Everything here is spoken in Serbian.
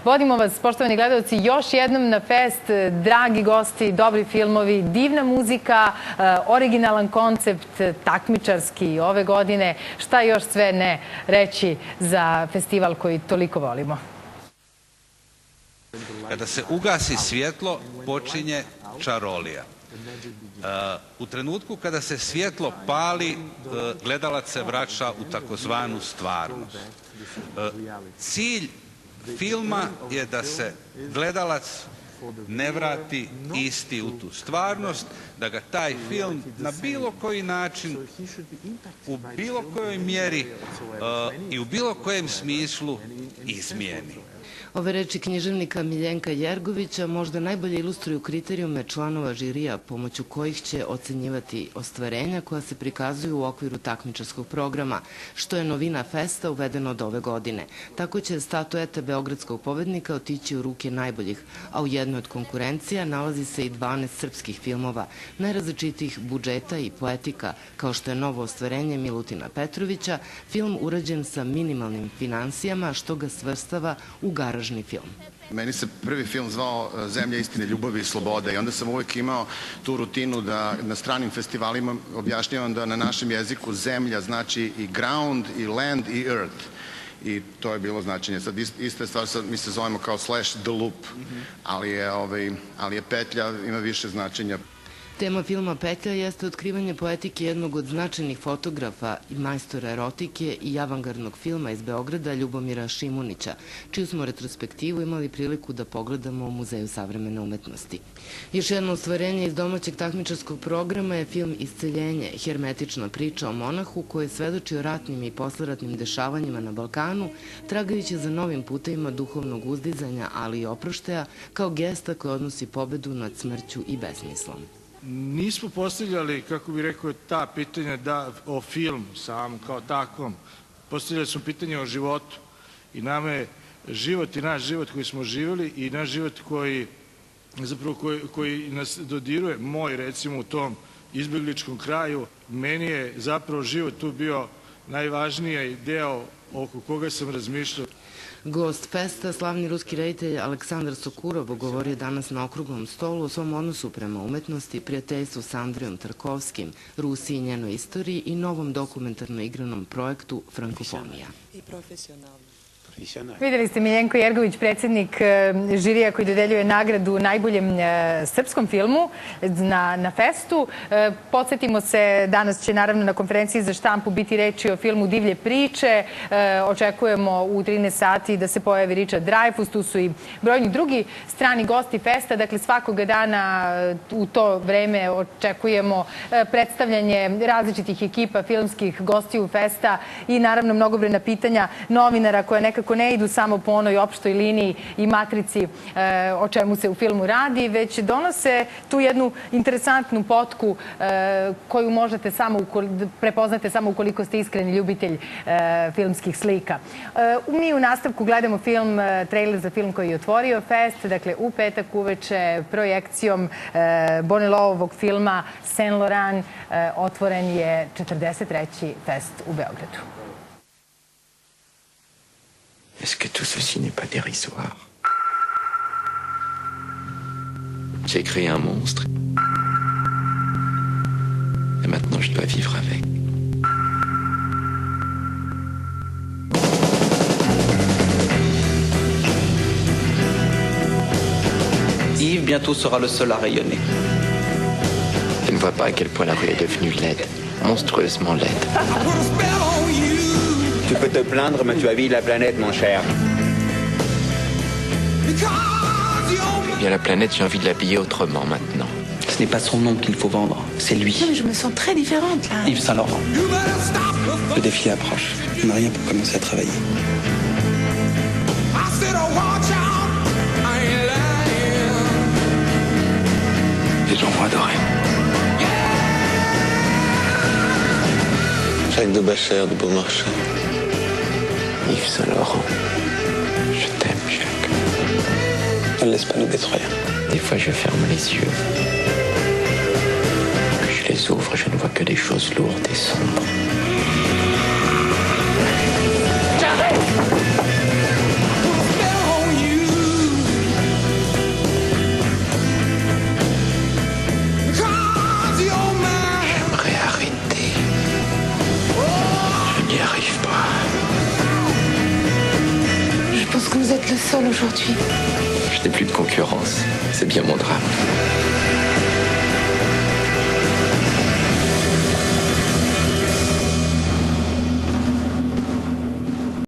Vodimo vas, poštovani gledalci, još jednom na fest. Dragi gosti, dobri filmovi, divna muzika, originalan koncept, takmičarski ove godine. Šta još sve ne reći za festival koji toliko volimo? Kada se ugasi svjetlo, počinje čarolija. U trenutku kada se svjetlo pali, gledalac se vraća u takozvanu stvarnost. Cilj filma je da se gledalac ne vrati isti u tu stvarnost, da ga taj film na bilo koji način, u bilo kojoj mjeri i u bilo kojem smislu izmijeni. Ove reči književnika Miljenka Jergovića možda najbolje ilustruju kriterijume članova žirija pomoću kojih će ocenjivati ostvarenja koja se prikazuju u okviru takmičarskog programa, što je novina festa uvedeno od ove godine. Tako će statueta beogradskog pobednika otići u ruke najboljih, a u jednoj od konkurencija nalazi se i 12 srpskih filmova, najrazličitijih budžeta i poetika, kao što je novo ostvarenje Milutina Petrovića, film urađen sa minimalnim finansijama, što ga svrstava u garažni film. Meni se prvi film zvao Zemlja istine, ljubavi i slobode i onda sam uvijek imao tu rutinu da na stranim festivalima objašnjavam da na našem jeziku zemlja znači i ground, i land, i earth. I to je bilo značenje. Sad ista je stvar, sad mi se zovemo kao slash the loop, ali je petlja, ima više značenja. Tema filma Petlja jeste otkrivanje poetike jednog od značajnih fotografa i majstora erotike i avangardnog filma iz Beograda, Ljubomira Šimunića, čiju smo retrospektivu imali priliku da pogledamo u Muzeju savremene umetnosti. Još jedno ostvarenje iz domaćeg takmičarskog programa je film Isceljenje, hermetična priča o monahu koji svedoči o ratnim i posleratnim dešavanjima na Balkanu, tragajući za novim putevima duhovnog uzdizanja, ali i oproštaja, kao gesta koja odnosi pobedu nad smrću i besmislom. Nismo postavljali, kako bih rekao, ta pitanja o film samom kao takvom. Postavljali smo pitanje o životu. I nama je život i naš život koji smo živjeli i naš život koji nas dodiruje, moj recimo u tom izbjegličkom kraju, meni je zapravo život tu bio najvažniji deo oko koga sam razmišljao. Gost festa, slavni ruski reditelj Aleksandar Sokurov, govorio danas na okruglom stolu o svom odnosu prema umetnosti, prijateljstvu s Andrijom Tarkovskim, Rusiji i njenoj istoriji i novom dokumentarno igranom projektu Frankofonija. I profesionalno. Vidjeli ste Miljenko Jergović, predsjednik žirija koji dodeljuje nagradu najboljem srpskom filmu na festu. Podsjetimo se, danas će naravno na konferenciji za štampu biti reči o filmu Divlje priče. Očekujemo u 13 sati da se pojavi Richard Dreyfuss, tu su i brojni drugi strani gosti festa. Dakle, svakoga dana u to vreme očekujemo predstavljanje različitih ekipa filmskih gostiju festa i naravno mnogobrojna pitanja novinara koje nekako ne idu samo po onoj opštoj liniji i matrici o čemu se u filmu radi, već donose tu jednu interesantnu potku koju možete prepoznate samo ukoliko ste iskreni ljubitelj filmskih slika. Mi u nastavku gledamo film, trailer za film koji je otvorio fest, dakle u petak uveče projekcijom Bonnelovog filma Saint Laurent otvoren je 43. fest u Beogradu. Est-ce que tout ceci n'est pas dérisoire? J'ai créé un monstre. Et maintenant je dois vivre avec. Yves bientôt sera le seul à rayonner. Je ne vois pas à quel point la rue est devenue laide, monstrueusement laide. Tu peux te plaindre, mais tu habilles la planète, mon cher. Eh bien, la planète, j'ai envie de l'habiller autrement maintenant. Ce n'est pas son nom qu'il faut vendre, c'est lui. Non, mais je me sens très différente, là. Yves Saint Laurent. Le défi approche. On n'a rien pour commencer à travailler. Les gens vont adorer. Jacques de Bachère de Beaumarchais. Yves Saint Laurent. Je t'aime, Jacques. Ne laisse pas nous détruire. Des fois, je ferme les yeux. Puis je les ouvre et je ne vois que des choses lourdes et sombres. J'arrête! pense que vous êtes le seul aujourd'hui. Je n'ai plus de concurrence. C'est bien mon drame.